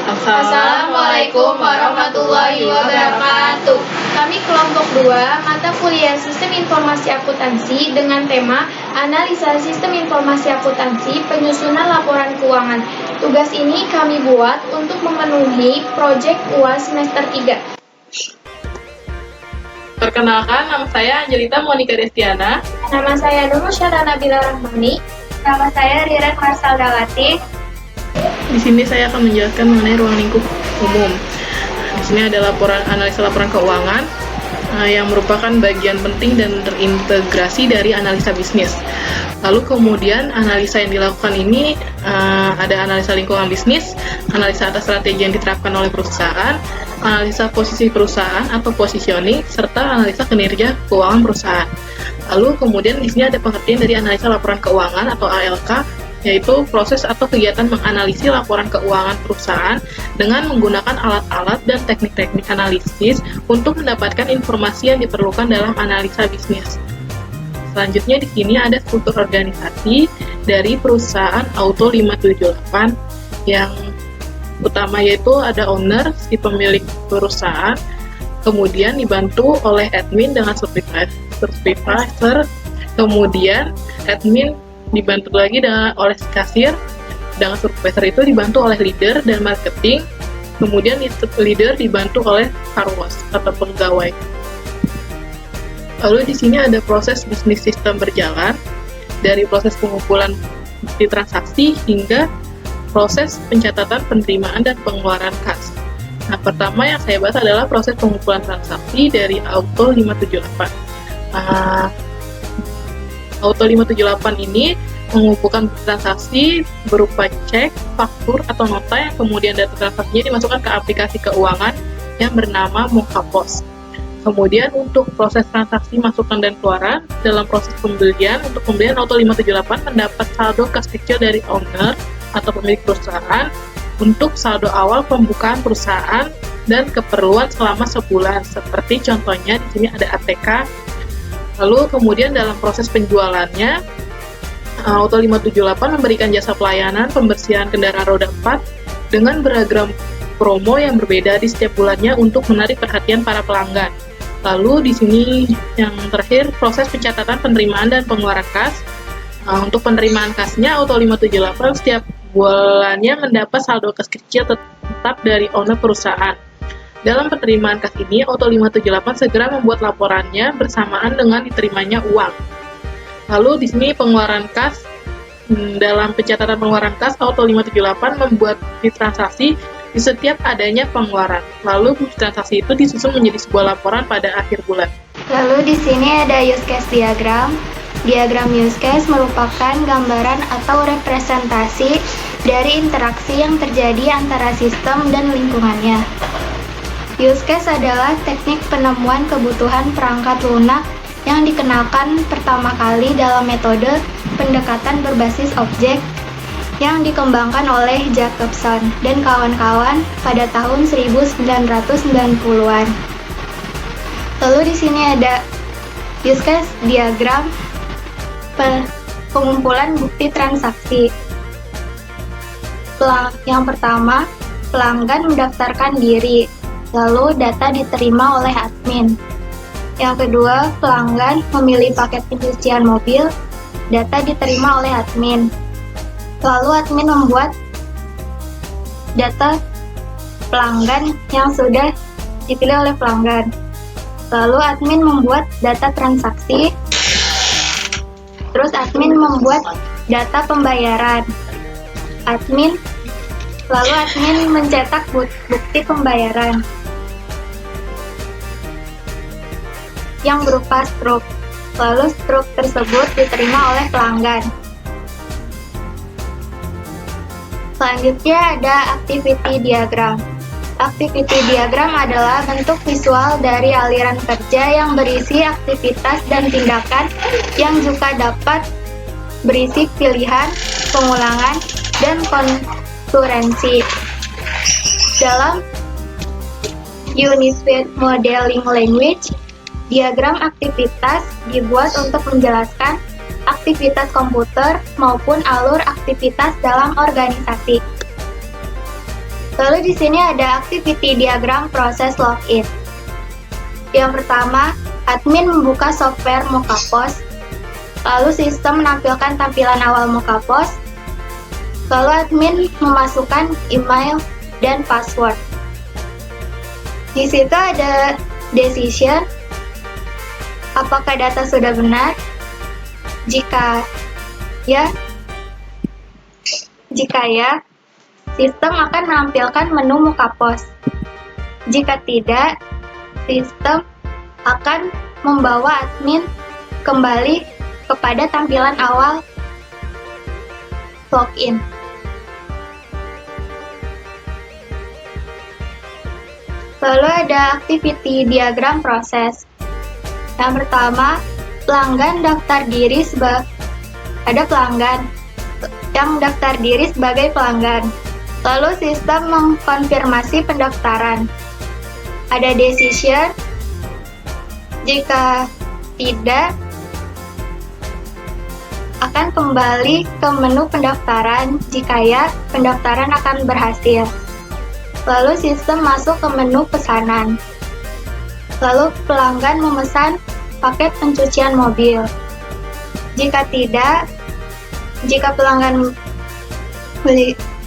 Assalamualaikum warahmatullahi wabarakatuh. Kami kelompok 2, mata kuliah Sistem Informasi Akuntansi dengan tema Analisa Sistem Informasi Akuntansi, Penyusunan Laporan Keuangan. Tugas ini kami buat untuk memenuhi proyek UAS semester 3. Perkenalkan, nama saya Angelita Monika Destiana. Nama saya Nur Syara Nabila Rahmani. Nama saya Riren Marsaldawati. Di sini saya akan menjelaskan mengenai ruang lingkup umum. Di sini ada analisa laporan keuangan yang merupakan bagian penting dan terintegrasi dari analisa bisnis. Lalu kemudian analisa yang dilakukan ini ada analisa lingkungan bisnis, analisa atas strategi yang diterapkan oleh perusahaan, analisa posisi perusahaan atau positioning, serta analisa kinerja keuangan perusahaan. Lalu kemudian di sini ada pengertian dari analisa laporan keuangan atau ALK, yaitu proses atau kegiatan menganalisis laporan keuangan perusahaan dengan menggunakan alat-alat dan teknik-teknik analisis untuk mendapatkan informasi yang diperlukan dalam analisa bisnis. Selanjutnya di sini ada struktur organisasi dari perusahaan Auto 578 yang utama, yaitu ada owner, si pemilik perusahaan, kemudian dibantu oleh admin dengan supervisor, kemudian admin dibantu lagi oleh kasir, dengan supervisor itu dibantu oleh leader dan marketing, kemudian leader dibantu oleh karwas atau pegawai. Lalu di sini ada proses bisnis sistem berjalan, dari proses pengumpulan bukti transaksi hingga proses pencatatan penerimaan dan pengeluaran kas. Nah, pertama yang saya bahas adalah proses pengumpulan transaksi dari Auto 578. Auto 578 ini mengumpulkan transaksi berupa cek, faktur, atau nota yang kemudian data transaksinya dimasukkan ke aplikasi keuangan yang bernama Mokapos. Kemudian untuk proses transaksi masukan dan keluaran, dalam proses pembelian, untuk pembelian Auto 578 mendapat saldo kas kecil dari owner atau pemilik perusahaan untuk saldo awal pembukaan perusahaan dan keperluan selama sebulan. Seperti contohnya di sini ada ATK. Lalu kemudian dalam proses penjualannya, Auto 578 memberikan jasa pelayanan pembersihan kendaraan roda 4 dengan beragam promo yang berbeda di setiap bulannya untuk menarik perhatian para pelanggan. Lalu di sini yang terakhir proses pencatatan penerimaan dan pengeluaran kas. Untuk penerimaan kasnya, Auto 578 setiap bulannya mendapat saldo kas kecil tetap dari owner perusahaan. Dalam penerimaan kas ini, Auto 578 segera membuat laporannya bersamaan dengan diterimanya uang. Lalu di sini pengeluaran kas, dalam pencatatan pengeluaran kas, Auto 578 membuat transaksi di setiap adanya pengeluaran. Lalu transaksi itu disusun menjadi sebuah laporan pada akhir bulan. Lalu di sini ada use case diagram. Diagram use case merupakan gambaran atau representasi dari interaksi yang terjadi antara sistem dan lingkungannya. Use case adalah teknik penemuan kebutuhan perangkat lunak yang dikenalkan pertama kali dalam metode pendekatan berbasis objek yang dikembangkan oleh Jacobson dan kawan-kawan pada tahun 1990-an. Lalu di sini ada use case diagram pengumpulan bukti transaksi. Yang pertama, pelanggan mendaftarkan diri, lalu data diterima oleh admin. Yang kedua, pelanggan memilih paket pencucian mobil, data diterima oleh admin. Lalu admin membuat data pelanggan yang sudah dipilih oleh pelanggan. Lalu admin membuat data transaksi. Terus admin membuat data pembayaran. Lalu admin mencetak bukti pembayaran yang berupa struk. Lalu struk tersebut diterima oleh pelanggan. Selanjutnya ada activity diagram. Activity diagram adalah bentuk visual dari aliran kerja yang berisi aktivitas dan tindakan yang juga dapat berisi pilihan, pengulangan, dan konkurensi. Dalam Unified Modeling Language, diagram aktivitas dibuat untuk menjelaskan aktivitas komputer maupun alur aktivitas dalam organisasi. Lalu di sini ada activity diagram proses login. Yang pertama, admin membuka software Mokapos, lalu sistem menampilkan tampilan awal Mokapos, lalu admin memasukkan email dan password. Di situ ada decision, apakah data sudah benar? Jika ya, sistem akan menampilkan menu Mokapos. Jika tidak, sistem akan membawa admin kembali kepada tampilan awal login. Lalu ada activity diagram proses. Yang pertama, pelanggan daftar diri ada pelanggan yang daftar diri sebagai pelanggan. Lalu sistem mengkonfirmasi pendaftaran. Ada decision, jika tidak akan kembali ke menu pendaftaran, jika ya, pendaftaran akan berhasil. Lalu sistem masuk ke menu pesanan. Lalu pelanggan memesan paket pencucian mobil. Jika tidak, jika pelanggan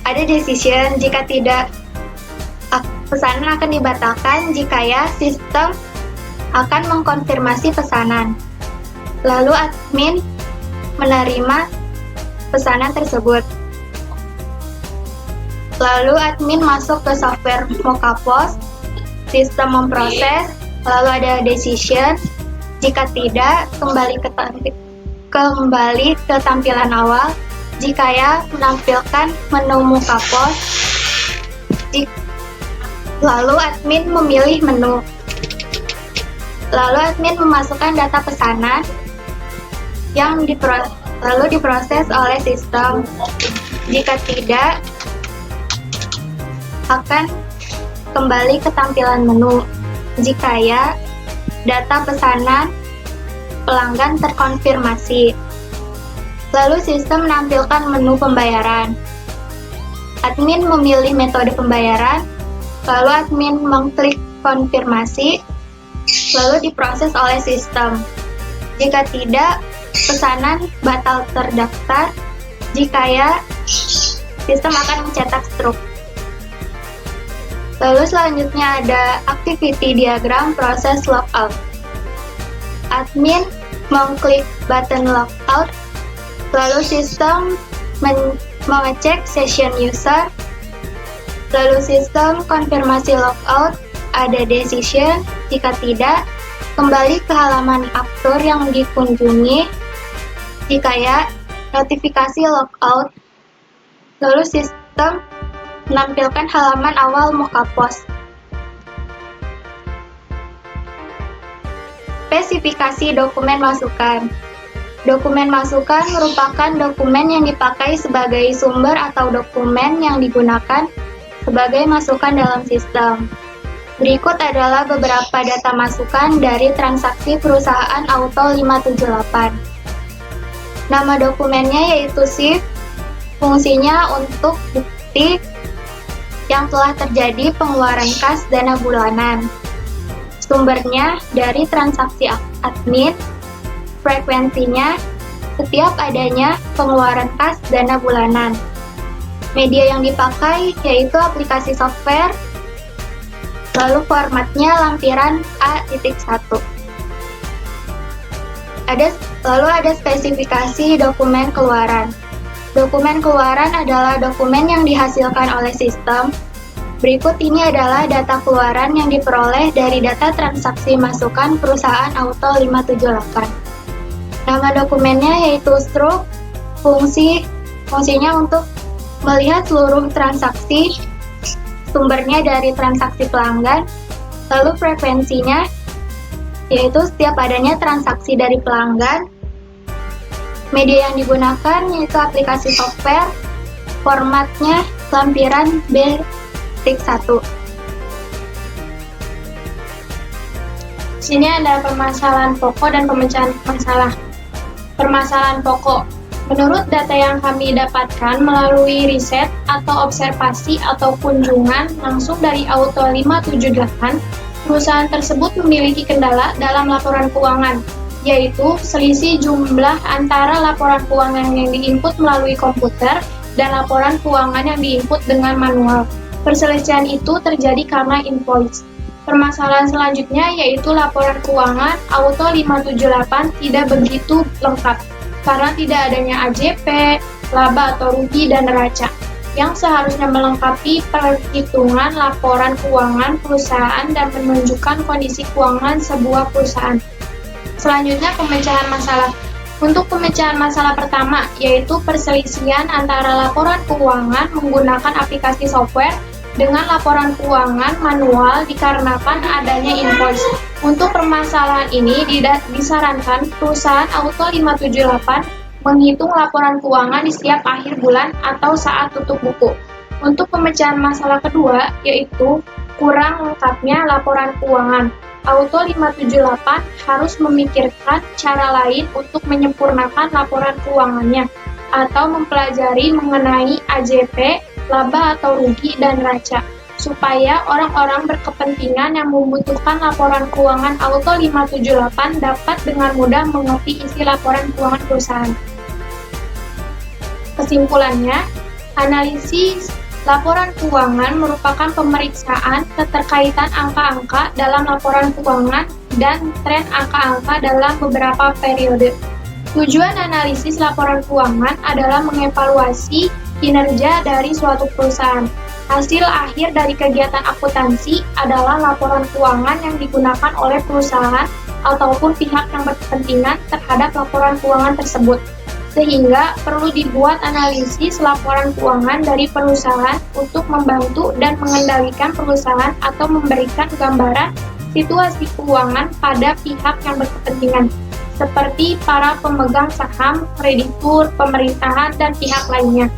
ada decision, jika tidak, pesanan akan dibatalkan. Jika ya, sistem akan mengkonfirmasi pesanan. Lalu admin menerima pesanan tersebut. Lalu admin masuk ke software Mokapos, sistem memproses, lalu ada decision. Jika tidak, kembali ke tampilan awal. Jika ya, menampilkan menu Mokapos. Lalu admin memilih menu. Lalu admin memasukkan data pesanan yang lalu diproses oleh sistem. Jika tidak, akan kembali ke tampilan menu. Jika ya, data pesanan pelanggan terkonfirmasi. Lalu sistem menampilkan menu pembayaran. Admin memilih metode pembayaran, lalu admin mengklik konfirmasi, lalu diproses oleh sistem. Jika tidak, pesanan batal terdaftar. Jika ya, sistem akan mencetak struk. Lalu selanjutnya ada activity diagram proses logout. Admin mengklik button logout, lalu sistem mengecek session user, lalu sistem konfirmasi logout, ada decision. Jika tidak, kembali ke halaman aktor yang dikunjungi. Jika ya, notifikasi logout, lalu sistem menampilkan halaman awal Mokapos. Spesifikasi dokumen masukan. Dokumen masukan merupakan dokumen yang dipakai sebagai sumber atau dokumen yang digunakan sebagai masukan dalam sistem. Berikut adalah beberapa data masukan dari transaksi perusahaan Auto 578. Nama dokumennya yaitu SIF, fungsinya untuk bukti yang telah terjadi pengeluaran kas dana bulanan. Sumbernya dari transaksi admin, frekuensinya setiap adanya pengeluaran kas dana bulanan. Media yang dipakai yaitu aplikasi software, lalu formatnya lampiran A.1. Lalu ada spesifikasi dokumen keluaran. Dokumen keluaran adalah dokumen yang dihasilkan oleh sistem. Berikut ini adalah data keluaran yang diperoleh dari data transaksi masukan perusahaan Auto 578. Nama dokumennya yaitu struk, fungsinya untuk melihat seluruh transaksi, sumbernya dari transaksi pelanggan, lalu frekuensinya yaitu setiap adanya transaksi dari pelanggan. Media yang digunakan yaitu aplikasi software, formatnya lampiran B.1. Sini ada permasalahan pokok dan pemecahan masalah. Permasalahan pokok. Menurut data yang kami dapatkan melalui riset atau observasi atau kunjungan langsung dari Auto 578, perusahaan tersebut memiliki kendala dalam laporan keuangan, yaitu selisih jumlah antara laporan keuangan yang diinput melalui komputer dan laporan keuangan yang diinput dengan manual. Perselisihan itu terjadi karena invoice. Permasalahan selanjutnya yaitu laporan keuangan Auto 578 tidak begitu lengkap karena tidak adanya AJP, laba atau rugi, dan neraca yang seharusnya melengkapi perhitungan laporan keuangan perusahaan dan menunjukkan kondisi keuangan sebuah perusahaan. Selanjutnya, pemecahan masalah. Untuk pemecahan masalah pertama, yaitu perselisihan antara laporan keuangan menggunakan aplikasi software dengan laporan keuangan manual dikarenakan adanya invoice. Untuk permasalahan ini disarankan perusahaan Auto 578 menghitung laporan keuangan di setiap akhir bulan atau saat tutup buku. Untuk pemecahan masalah kedua, yaitu kurang lengkapnya laporan keuangan. Auto 578 harus memikirkan cara lain untuk menyempurnakan laporan keuangannya atau mempelajari mengenai AJP, laba atau rugi, dan neraca, supaya orang-orang berkepentingan yang membutuhkan laporan keuangan Auto 578 dapat dengan mudah mengerti isi laporan keuangan perusahaan. Kesimpulannya, analisis laporan keuangan merupakan pemeriksaan keterkaitan angka-angka dalam laporan keuangan dan tren angka-angka dalam beberapa periode. Tujuan analisis laporan keuangan adalah mengevaluasi kinerja dari suatu perusahaan. Hasil akhir dari kegiatan akuntansi adalah laporan keuangan yang digunakan oleh perusahaan ataupun pihak yang berkepentingan terhadap laporan keuangan tersebut. Sehingga perlu dibuat analisis laporan keuangan dari perusahaan untuk membantu dan mengendalikan perusahaan atau memberikan gambaran situasi keuangan pada pihak yang berkepentingan, seperti para pemegang saham, kreditur, pemerintahan, dan pihak lainnya.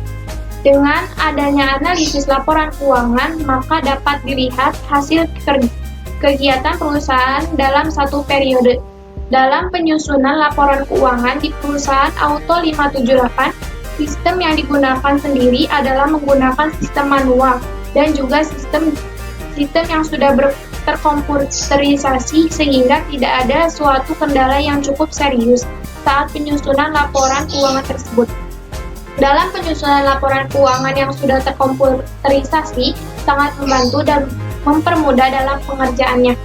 Dengan adanya analisis laporan keuangan, maka dapat dilihat hasil kegiatan perusahaan dalam satu periode. Dalam penyusunan laporan keuangan di perusahaan Auto 578, sistem yang digunakan sendiri adalah menggunakan sistem manual dan juga sistem yang sudah terkomputerisasi sehingga tidak ada suatu kendala yang cukup serius saat penyusunan laporan keuangan tersebut. Dalam penyusunan laporan keuangan yang sudah terkomputerisasi sangat membantu dan mempermudah dalam pengerjaannya.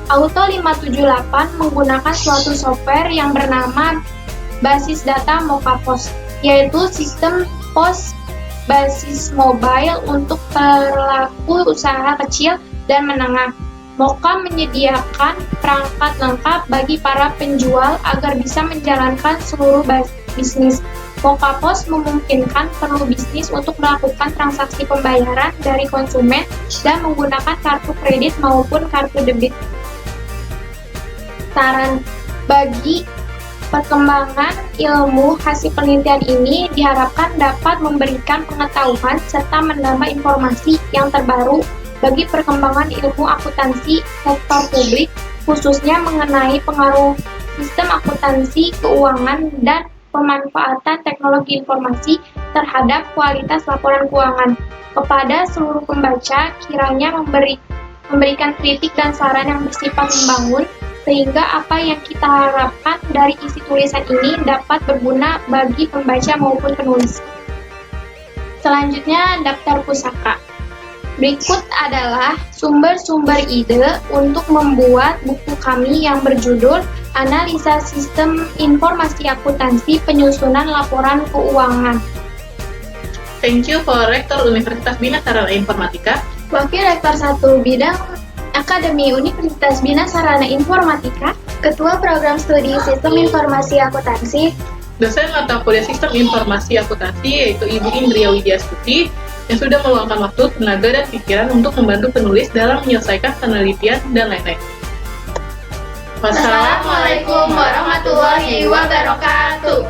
Auto 578 menggunakan suatu software yang bernama Basis Data Mokapos, yaitu sistem pos basis mobile untuk pelaku usaha kecil dan menengah. Moka menyediakan perangkat lengkap bagi para penjual agar bisa menjalankan seluruh bisnis. Mokapos memungkinkan perlu bisnis untuk melakukan transaksi pembayaran dari konsumen dan menggunakan kartu kredit maupun kartu debit. Saran bagi perkembangan ilmu hasil penelitian ini diharapkan dapat memberikan pengetahuan serta menambah informasi yang terbaru bagi perkembangan ilmu akuntansi sektor publik, khususnya mengenai pengaruh sistem akuntansi keuangan dan pemanfaatan teknologi informasi terhadap kualitas laporan keuangan. Kepada seluruh pembaca, kiranya memberikan kritik dan saran yang bersifat membangun, sehingga apa yang kita harapkan dari isi tulisan ini dapat berguna bagi pembaca maupun penulis. Selanjutnya, daftar pusaka. Berikut adalah sumber-sumber ide untuk membuat buku kami yang berjudul Analisa Sistem Informasi Akuntansi Penyusunan Laporan Keuangan. Thank you for Rektor Universitas Bina Sarana Informatika, Wakil Rektor 1 Bidang Akademi Universitas Bina Sarana Informatika, Ketua Program Studi Sistem Informasi Akuntansi, dosen mata kuliah Sistem Informasi Akuntansi yaitu Ibu Indria Widyastuti, yang sudah meluangkan waktu, tenaga, dan pikiran untuk membantu penulis dalam menyelesaikan penelitian dan lain-lain. Wassalamualaikum warahmatullahi wabarakatuh.